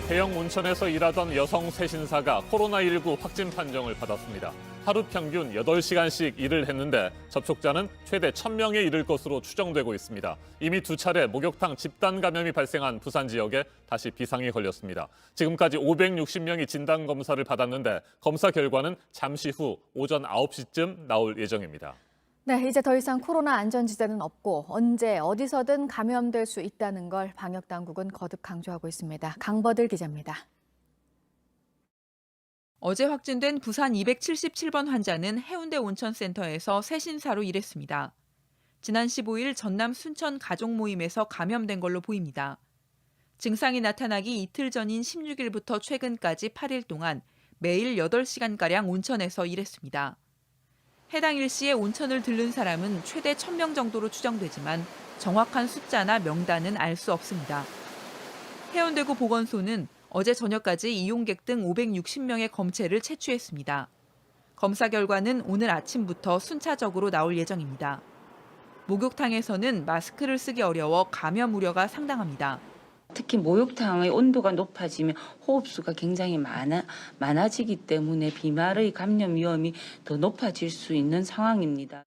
대형 온천에서 일하던 여성 세신사가 코로나19 확진 판정을 받았습니다. 하루 평균 8시간씩 일을 했는데 접촉자는 최대 1,000명에 이를 것으로 추정되고 있습니다. 이미 2차례 목욕탕 집단 감염이 발생한 부산 지역에 다시 비상이 걸렸습니다. 지금까지 560명이 진단 검사를 받았는데 검사 결과는 잠시 후 오전 9시쯤 나올 예정입니다. 네, 이제 더 이상 코로나 안전지대는 없고 언제 어디서든 감염될 수 있다는 걸 방역당국은 거듭 강조하고 있습니다. 강버들 기자입니다. 어제 확진된 부산 277번 환자는 해운대 온천센터에서 세신사로 일했습니다. 지난 15일 전남 순천 가족 모임에서 감염된 걸로 보입니다. 증상이 나타나기 이틀 전인 16일부터 최근까지 8일 동안 매일 8시간가량 온천에서 일했습니다. 해당 일시에 온천을 들른 사람은 최대 1,000명 정도로 추정되지만 정확한 숫자나 명단은 알 수 없습니다. 해운대구 보건소는 어제 저녁까지 이용객 등 560명의 검체를 채취했습니다. 검사 결과는 오늘 아침부터 순차적으로 나올 예정입니다. 목욕탕에서는 마스크를 쓰기 어려워 감염 우려가 상당합니다. 특히 목욕탕의 온도가 높아지면 호흡수가 굉장히 많아지기 때문에 비말의 감염 위험이 더 높아질 수 있는 상황입니다.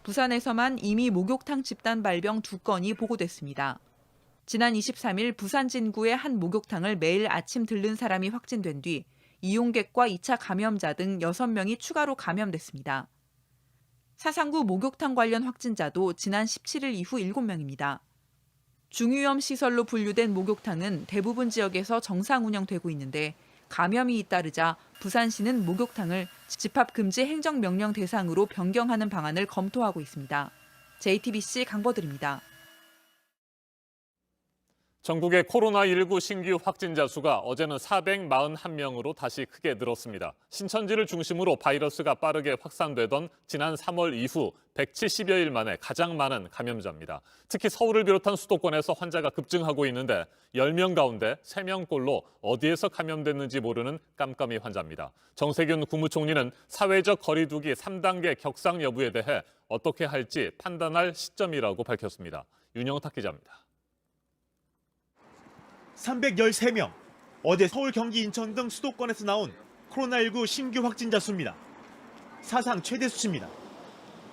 부산에서만 이미 목욕탕 집단 발병 2건이 보고됐습니다. 지난 23일 부산 진구의 한 목욕탕을 매일 아침 들른 사람이 확진된 뒤 이용객과 2차 감염자 등 6명이 추가로 감염됐습니다. 사상구 목욕탕 관련 확진자도 지난 17일 이후 7명입니다. 중위험 시설로 분류된 목욕탕은 대부분 지역에서 정상 운영되고 있는데 감염이 잇따르자 부산시는 목욕탕을 집합금지 행정명령 대상으로 변경하는 방안을 검토하고 있습니다. JTBC 강버들입니다. 전국의 코로나19 신규 확진자 수가 어제는 441명으로 다시 크게 늘었습니다. 신천지를 중심으로 바이러스가 빠르게 확산되던 지난 3월 이후 170여일 만에 가장 많은 감염자입니다. 특히 서울을 비롯한 수도권에서 환자가 급증하고 있는데 10명 가운데 3명꼴로 어디에서 감염됐는지 모르는 깜깜이 환자입니다. 정세균 국무총리는 사회적 거리 두기 3단계 격상 여부에 대해 어떻게 할지 판단할 시점이라고 밝혔습니다. 윤영탁 기자입니다. 313명, 어제 서울, 경기, 인천 등 수도권에서 나온 코로나19 신규 확진자 수입니다. 사상 최대 수치입니다.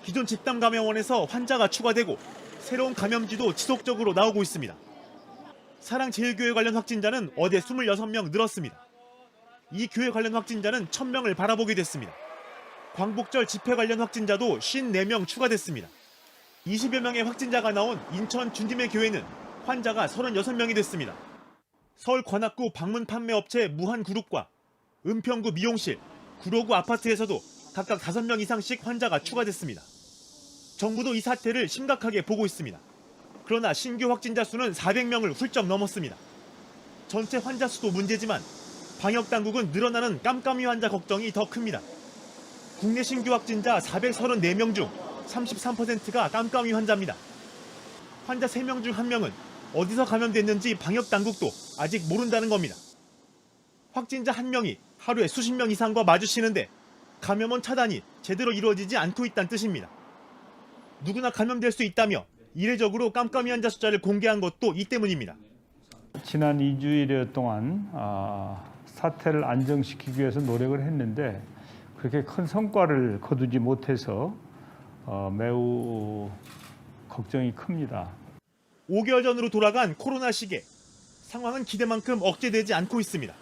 기존 집단 감염원에서 환자가 추가되고 새로운 감염지도 지속적으로 나오고 있습니다. 사랑제일교회 관련 확진자는 어제 26명 늘었습니다. 이 교회 관련 확진자는 1,000명을 바라보게 됐습니다. 광복절 집회 관련 확진자도 54명 추가됐습니다. 20여 명의 확진자가 나온 인천 준림의 교회는 환자가 36명이 됐습니다. 서울 관악구 방문 판매업체 무한그룹과 은평구 미용실, 구로구 아파트에서도 각각 5명 이상씩 환자가 추가됐습니다. 정부도 이 사태를 심각하게 보고 있습니다. 그러나 신규 확진자 수는 400명을 훌쩍 넘었습니다. 전체 환자 수도 문제지만 방역당국은 늘어나는 깜깜이 환자 걱정이 더 큽니다. 국내 신규 확진자 434명 중 33%가 깜깜이 환자입니다. 환자 3명 중 1명은 어디서 감염됐는지 방역당국도 아직 모른다는 겁니다. 확진자 1명이 하루에 수십 명 이상과 마주치는데 감염원 차단이 제대로 이루어지지 않고 있다는 뜻입니다. 누구나 감염될 수 있다며 이례적으로 깜깜이 환자 숫자를 공개한 것도 이 때문입니다. 지난 2주일 동안 사태를 안정시키기 위해서 노력을 했는데 그렇게 큰 성과를 거두지 못해서 매우 걱정이 큽니다. 5개월 전으로 돌아간 코로나 시계. 상황은 기대만큼 억제되지 않고 있습니다.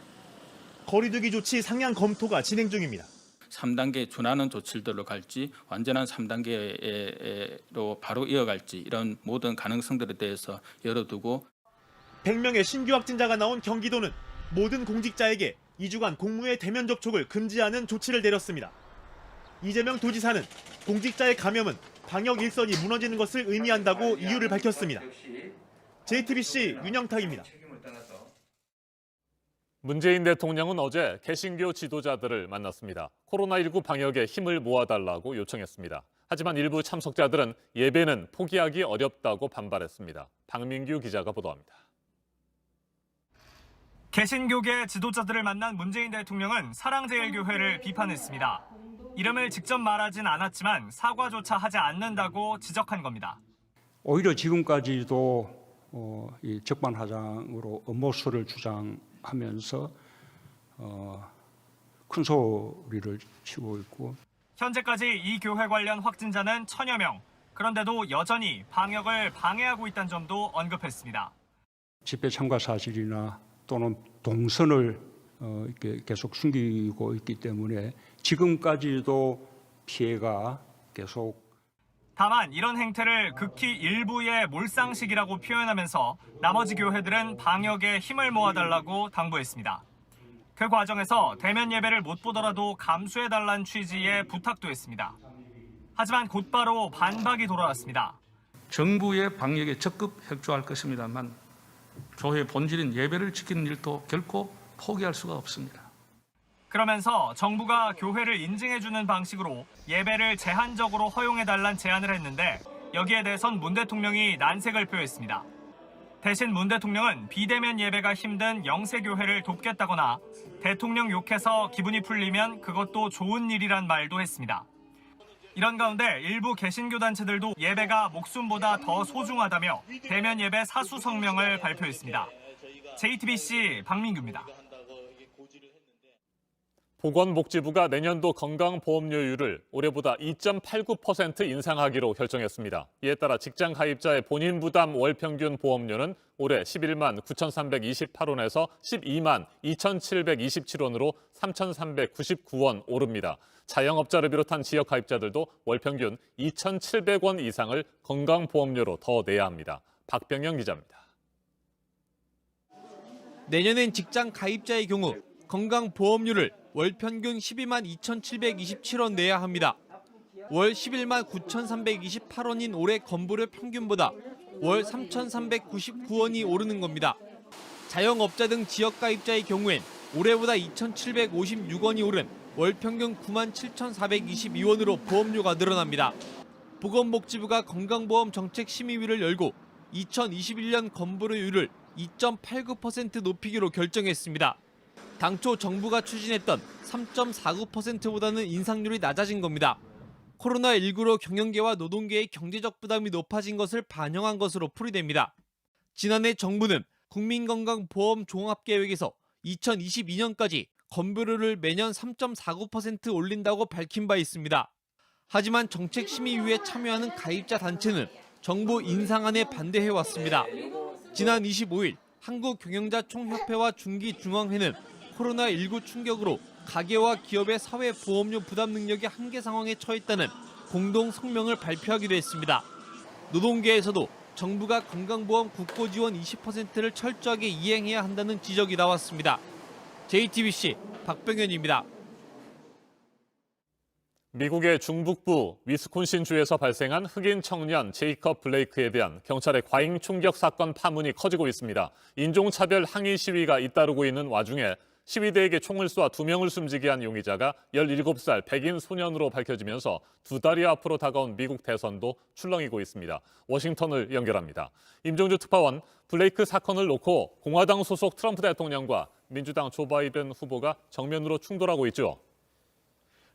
거리두기 조치 상향 검토가 진행 중입니다. 3단계 준하는 조치들로 갈지 완전한 3단계로 바로 이어갈지 이런 모든 가능성들에 대해서 열어두고 100명의 신규 확진자가 나온 경기도는 모든 공직자에게 2주간 공무회 대면 접촉을 금지하는 조치를 내렸습니다. 이재명 도지사는 공직자의 감염은 방역 일선이 무너지는 것을 의미한다고 이유를 밝혔습니다. JTBC 윤영탁입니다. 문재인 대통령은 어제 개신교 지도자들을 만났습니다. 코로나19 방역에 힘을 모아달라고 요청했습니다. 하지만 일부 참석자들은 예배는 포기하기 어렵다고 반발했습니다. 박민규 기자가 보도합니다. 개신교계 지도자들을 만난 문재인 대통령은 사랑제일교회를 비판했습니다. 이름을 직접 말하진 않았지만 사과조차 하지 않는다고 지적한 겁니다. 오히려 지금까지도 이 적반하장으로 음모수를 주장하는 하면서 큰 소리를 치고 있고 현재까지 이 교회 관련 확진자는 1000여 명. 그런데도 여전히 방역을 방해하고 있다는 점도 언급했습니다. 집회 참가 사실이나 또는 동선을 이렇게 계속 숨기고 있기 때문에 지금까지도 피해가 계속. 다만 이런 행태를 극히 일부의 몰상식이라고 표현하면서 나머지 교회들은 방역에 힘을 모아달라고 당부했습니다. 그 과정에서 대면 예배를 못 보더라도 감수해달라는 취지의 부탁도 했습니다. 하지만 곧바로 반박이 돌아왔습니다. 정부의 방역에 적극 협조할 것입니다만 교회의 본질인 예배를 지키는 일도 결코 포기할 수가 없습니다. 그러면서 정부가 교회를 인증해주는 방식으로 예배를 제한적으로 허용해달란 제안을 했는데 여기에 대해선 문 대통령이 난색을 표했습니다. 대신 문 대통령은 비대면 예배가 힘든 영세교회를 돕겠다거나 대통령 욕해서 기분이 풀리면 그것도 좋은 일이란 말도 했습니다. 이런 가운데 일부 개신교 단체들도 예배가 목숨보다 더 소중하다며 대면 예배 사수 성명을 발표했습니다. JTBC 박민규입니다. 보건복지부가 내년도 건강보험료율을 올해보다 2.89% 인상하기로 결정했습니다. 이에 따라 직장 가입자의 본인 부담 월평균 보험료는 올해 11만 9,328원에서 12만 2,727원으로 3,399원 오릅니다. 자영업자를 비롯한 지역 가입자들도 월평균 2,700원 이상을 건강보험료로 더 내야 합니다. 박병영 기자입니다. 내년엔 직장 가입자의 경우 건강보험료를 월 평균 12만 2,727원 내야 합니다. 월 11만 9,328원인 올해 건보료 평균보다 월 3,399원이 오르는 겁니다. 자영업자 등 지역가입자의 경우엔 올해보다 2,756원이 오른 월 평균 9만 7,422원으로 보험료가 늘어납니다. 보건복지부가 건강보험 정책심의위를 열고 2021년 건보료율을 2.89% 높이기로 결정했습니다. 당초 정부가 추진했던 3.49%보다는 인상률이 낮아진 겁니다. 코로나19로 경영계와 노동계의 경제적 부담이 높아진 것을 반영한 것으로 풀이됩니다. 지난해 정부는 국민건강보험 종합계획에서 2022년까지 건보료를 매년 3.49% 올린다고 밝힌 바 있습니다. 하지만 정책심의위에 참여하는 가입자 단체는 정부 인상안에 반대해왔습니다. 지난 25일 한국경영자총협회와 중기중앙회는 코로나19 충격으로 가계와 기업의 사회보험료 부담 능력이 한계 상황에 처했다는 공동 성명을 발표하기로 했습니다. 노동계에서도 정부가 건강보험 국고지원 20%를 철저하게 이행해야 한다는 지적이 나왔습니다. JTBC 박병현입니다. 미국의 중북부 위스콘신주에서 발생한 흑인 청년 제이컵 블레이크에 대한 경찰의 과잉 총격 사건 파문이 커지고 있습니다. 인종차별 항의 시위가 잇따르고 있는 와중에 시위대에게 총을 쏘아 2명을 숨지게 한 용의자가 17살 백인 소년으로 밝혀지면서 2달이 앞으로 다가온 미국 대선도 출렁이고 있습니다. 워싱턴을 연결합니다. 임종주 특파원, 블레이크 사건을 놓고 공화당 소속 트럼프 대통령과 민주당 조 바이든 후보가 정면으로 충돌하고 있죠.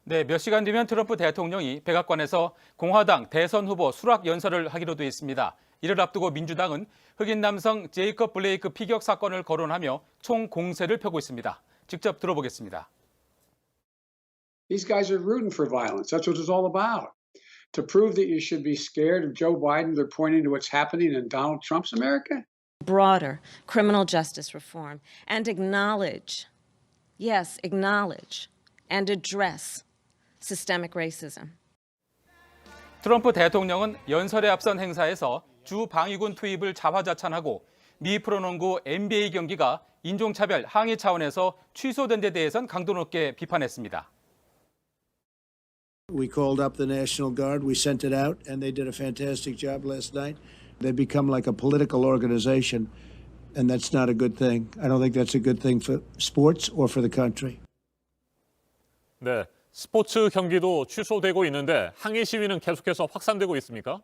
네, 몇 시간 뒤면 트럼프 대통령이 백악관에서 공화당 대선 후보 수락 연설을 하기로 돼 있습니다. 이를 앞두고 민주당은 흑인 남성 제이컵 블레이크 피격 사건을 거론하며 총공세를 펴고 있습니다. 직접 들어보겠습니다. These guys are rooting for violence. That's what it's all about. To prove that you should be scared of Joe Biden, they're pointing to what's happening in Donald Trump's America. Broader criminal justice reform and acknowledge and address systemic racism. 트럼프 대통령은 연설에 앞선 행사에서 주 방위군 투입을 자화자찬하고 미 프로농구 NBA 경기가 인종차별 항의 차원에서 취소된 데 대해선 강도 높게 비판했습니다. We called up the National Guard, we sent it out, and they did a fantastic job last night. They become like a political organization, and that's not a good thing. I don't think that's a good thing for sports or for the country. 네, 스포츠 경기도 취소되고 있는데 항의 시위는 계속해서 확산되고 있습니까?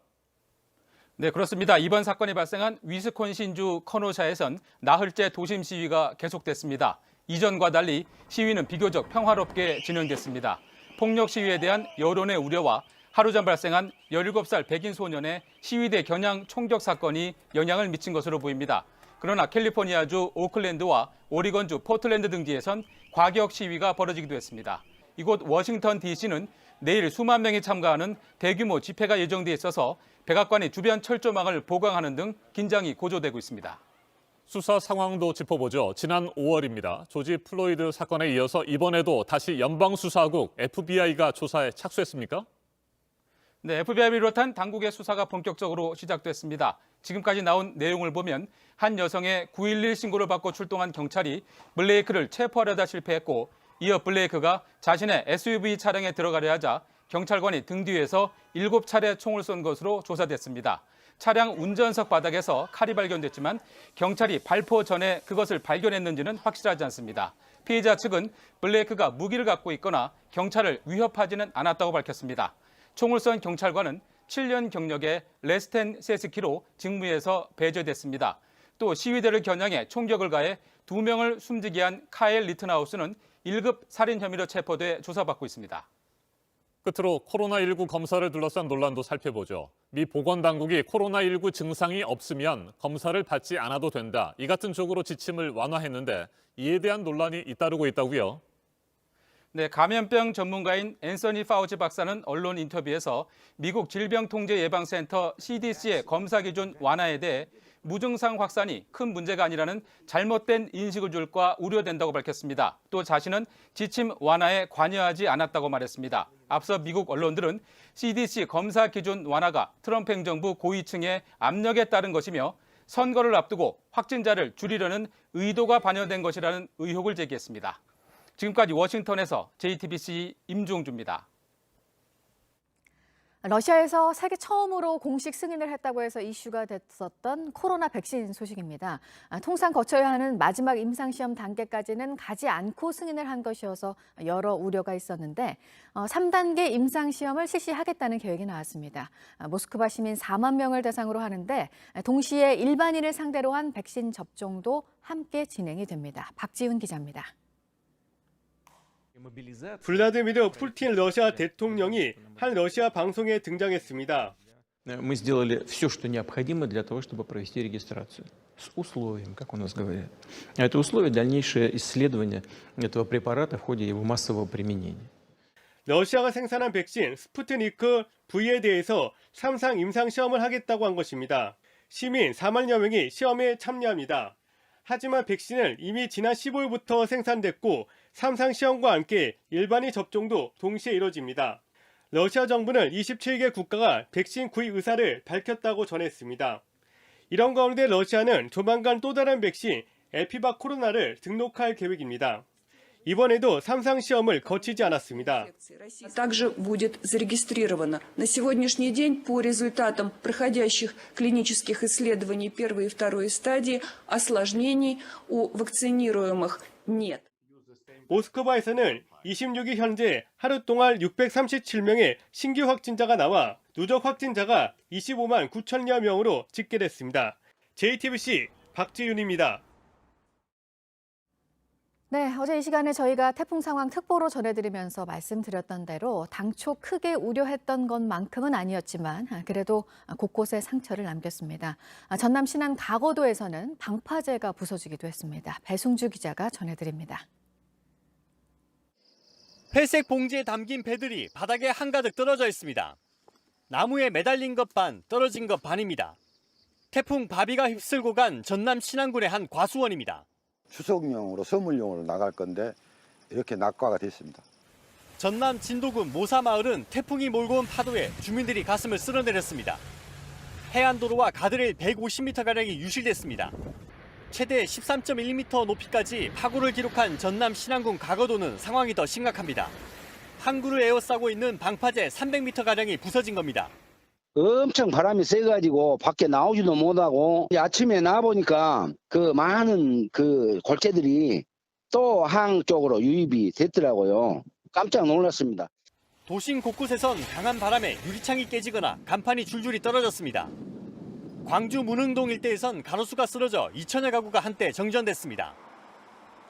네, 그렇습니다. 이번 사건이 발생한 위스콘신주 커노샤에선 나흘째 도심 시위가 계속됐습니다. 이전과 달리 시위는 비교적 평화롭게 진행됐습니다. 폭력 시위에 대한 여론의 우려와 하루 전 발생한 17살 백인 소년의 시위대 겨냥 총격 사건이 영향을 미친 것으로 보입니다. 그러나 캘리포니아주 오클랜드와 오리건주 포틀랜드 등지에선 과격 시위가 벌어지기도 했습니다. 이곳 워싱턴 DC는 내일 수만 명이 참가하는 대규모 집회가 예정돼 있어서 백악관이 주변 철조망을 보강하는 등 긴장이 고조되고 있습니다. 수사 상황도 짚어보죠. 지난 5월입니다. 조지 플로이드 사건에 이어서 이번에도 다시 연방수사국 FBI가 조사에 착수했습니까? 네, FBI를 비롯한 당국의 수사가 본격적으로 시작됐습니다. 지금까지 나온 내용을 보면 한 여성의 911 신고를 받고 출동한 경찰이 블레이크를 체포하려다 실패했고 이어 블레이크가 자신의 SUV 차량에 들어가려 하자 경찰관이 등 뒤에서 7차례 총을 쏜 것으로 조사됐습니다. 차량 운전석 바닥에서 칼이 발견됐지만 경찰이 발포 전에 그것을 발견했는지는 확실하지 않습니다. 피해자 측은 블레이크가 무기를 갖고 있거나 경찰을 위협하지는 않았다고 밝혔습니다. 총을 쏜 경찰관은 7년 경력의 레스텐 세스키로 직무에서 배제됐습니다. 또 시위대를 겨냥해 총격을 가해 2명을 숨지게 한 카일 리튼하우스는 1급 살인 혐의로 체포돼 조사받고 있습니다. 끝으로 코로나19 검사를 둘러싼 논란도 살펴보죠. 미 보건당국이 코로나19 증상이 없으면 검사를 받지 않아도 된다. 이 같은 쪽으로 지침을 완화했는데 이에 대한 논란이 잇따르고 있다고요. 네, 감염병 전문가인 앤서니 파우치 박사는 언론 인터뷰에서 미국 질병통제예방센터 CDC의 검사 기준 완화에 대해 무증상 확산이 큰 문제가 아니라는 잘못된 인식을 줄까 우려된다고 밝혔습니다. 또 자신은 지침 완화에 관여하지 않았다고 말했습니다. 앞서 미국 언론들은 CDC 검사 기준 완화가 트럼프 행정부 고위층의 압력에 따른 것이며 선거를 앞두고 확진자를 줄이려는 의도가 반영된 것이라는 의혹을 제기했습니다. 지금까지 워싱턴에서 JTBC 임종주입니다. 러시아에서 세계 처음으로 공식 승인을 했다고 해서 이슈가 됐었던 코로나 백신 소식입니다. 통상 거쳐야 하는 마지막 임상시험 단계까지는 가지 않고 승인을 한 것이어서 여러 우려가 있었는데 3단계 임상시험을 실시하겠다는 계획이 나왔습니다. 모스크바 시민 4만 명을 대상으로 하는데 동시에 일반인을 상대로 한 백신 접종도 함께 진행이 됩니다. 박지훈 기자입니다. 블라디미르 푸틴 러시아 대통령이 한 러시아 방송에 등장했습니다. Мы сделали все, что необходимо для того, чтобы провести регистрацию. С условием, как у нас говорят. Это условие дальнейшее исследование этого препарата в ходе его массового применения. 러시아가 생산한 백신 스푸트니크 V에 대해서 3상 임상 시험을 하겠다고 한 것입니다. 시민 4만여 명이 시험에 참여합니다. 하지만 백신은 이미 지난 15일부터 생산됐고 3상 시험과 함께 일반인 접종도 동시에 이뤄집니다. 러시아 정부는 27개 국가가 백신 구입 의사를 밝혔다고 전했습니다. 이런 가운데 러시아는 조만간 또 다른 백신 에피박 코로나를 등록할 계획입니다. 이번에도 3상 시험을 거치지 않았습니다. Также будет зарегистрировано. На сегодняшний день по результатам проходящих клинических исследований первой и второй стадии осложнений у вакцинируемых нет. 모스크바에서는 26일 현재 하루 동안 637명의 신규 확진자가 나와 누적 확진자가 25만 9천여 명으로 집계됐습니다. JTBC 박지윤입니다. 네, 어제 이 시간에 저희가 태풍 상황 특보로 전해드리면서 말씀드렸던 대로 당초 크게 우려했던 것만큼은 아니었지만 그래도 곳곳에 상처를 남겼습니다. 전남 신안 가거도에서는 방파제가 부서지기도 했습니다. 배승주 기자가 전해드립니다. 회색 봉지에 담긴 배들이 바닥에 한가득 떨어져 있습니다. 나무에 매달린 것 반, 떨어진 것 반입니다. 태풍 바비가 휩쓸고 간 전남 신안군의 한 과수원입니다. 추석용으로 선물용으로 나갈 건데 이렇게 낙과가 됐습니다. 전남 진도군 모사마을은 태풍이 몰고 온 파도에 주민들이 가슴을 쓸어내렸습니다. 해안도로와 가드레일 150m가량이 유실됐습니다. 최대 13.1m 높이까지 파고를 기록한 전남 신안군 가거도는 상황이 더 심각합니다. 항구를 에워싸고 있는 방파제 300m가량이 부서진 겁니다. 엄청 바람이 세가지고 밖에 나오지도 못하고 아침에 나와보니까 그 많은 그 골재들이 또 항 쪽으로 유입이 됐더라고요. 깜짝 놀랐습니다. 도심 곳곳에선 강한 바람에 유리창이 깨지거나 간판이 줄줄이 떨어졌습니다. 광주 문흥동 일대에선 가로수가 쓰러져 2천여 가구가 한때 정전됐습니다.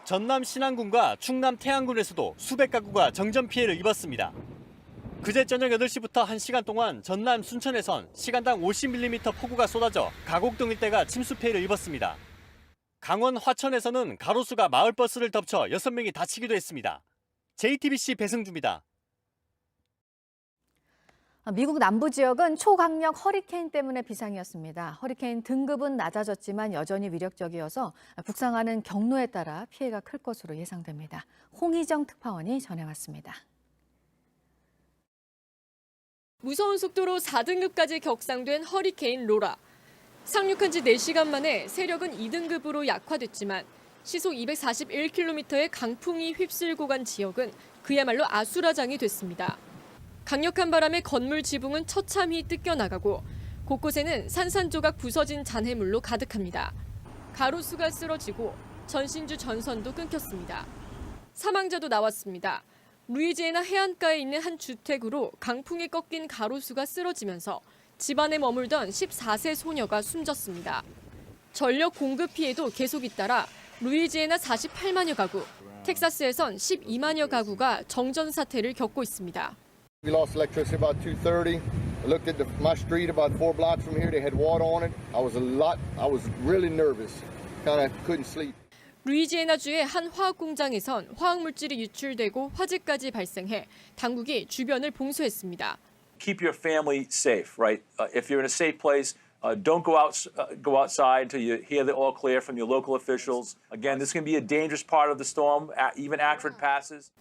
전남 신안군과 충남 태안군에서도 수백 가구가 정전 피해를 입었습니다. 그제 저녁 8시부터 1시간 동안 전남 순천에선 시간당 50mm 폭우가 쏟아져 가곡동 일대가 침수 피해를 입었습니다. 강원 화천에서는 가로수가 마을버스를 덮쳐 6명이 다치기도 했습니다. JTBC 배승주입니다. 미국 남부 지역은 초강력 허리케인 때문에 비상이었습니다. 허리케인 등급은 낮아졌지만 여전히 위력적이어서 북상하는 경로에 따라 피해가 클 것으로 예상됩니다. 홍희정 특파원이 전해왔습니다. 무서운 속도로 4등급까지 격상된 허리케인 로라. 상륙한 지 4시간 만에 세력은 2등급으로 약화됐지만 시속 241km의 강풍이 휩쓸고 간 지역은 그야말로 아수라장이 됐습니다. 강력한 바람에 건물 지붕은 처참히 뜯겨나가고 곳곳에는 산산조각 부서진 잔해물로 가득합니다. 가로수가 쓰러지고 전신주 전선도 끊겼습니다. 사망자도 나왔습니다. 루이지애나 해안가에 있는 한 주택으로 강풍에 꺾인 가로수가 쓰러지면서 집안에 머물던 14세 소녀가 숨졌습니다. 전력 공급 피해도 계속 잇따라 루이지애나 48만여 가구, 텍사스에선 12만여 가구가 정전 사태를 겪고 있습니다. We lost electricity about 2:30. I looked at my street about 4 blocks from here. They had water on it. I was really nervous. Kind of couldn't sleep. 루이지애나주의 한 화학 공장에선 화학 물질이 유출되고 화재까지 발생해 당국이 주변을 봉쇄했습니다. Keep your family safe, right? If you're in a safe place, don't go outside until you hear the all clear from your local officials. Again, this can be a dangerous part of the storm, even after it passes.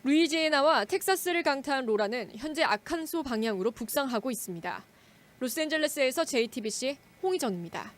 루이지애나와 텍사스를 강타한 로라는 현재 아칸소 방향으로 북상하고 있습니다. 로스앤젤레스에서 JTBC 홍희정입니다.